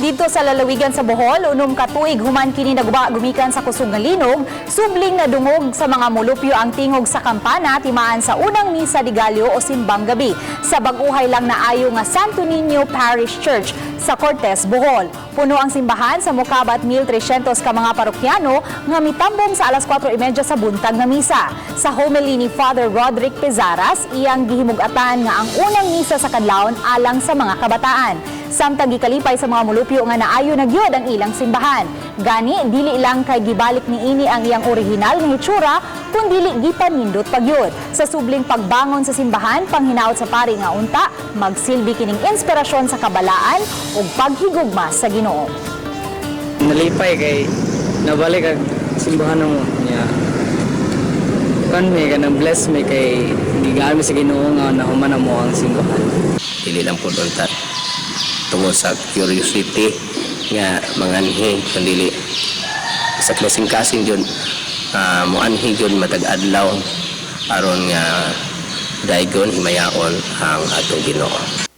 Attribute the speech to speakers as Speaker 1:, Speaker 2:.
Speaker 1: Dito sa lalawigan sa Bohol, unom ka tuig human kini naguba gumikan sa kusog nga linog, subling na dungog sa mga mulupyo ang tingog sa kampana timaan sa unang misa di Gallo o simbang gabi sa baguhay lang naayo nga Santo Niño Parish Church sa Cortes, Bohol. Puno ang simbahan sa mokabat 1,300 ka mga parokyano nga mitambong sa alas 4:30 sa buntag nga misa. Sa homily ni Father Roderick Pezaras, iyang gihimug-atan nga ang unang misa sa kadlawon alang sa mga kabataan. Samtang gikalipay sa mga mulupyo nga naayo na gyud ang ilang simbahan. Gani dili lang kay gibalik niini ang iyang orihinal nga hitsura, kundi dili gipanindot pagyud. Sa subling pagbangon sa simbahan, panghinaot sa pari nga unta, magsilbi kining inspirasyon sa kabalaan ug paghigugma sa Ginoo.
Speaker 2: Nalipay kay nabalik ang simbahan mo niya. Kan may kanang bless me kay gigamit sa Ginoo nga nahuman mo ang simbahan.
Speaker 3: Dili lang po unta tungod sa curiosity nga manganhi kundi sa klaseng-kasing yun muanhi yun matag-adlaw aron nga daygon himayaon ang atong Ginoo.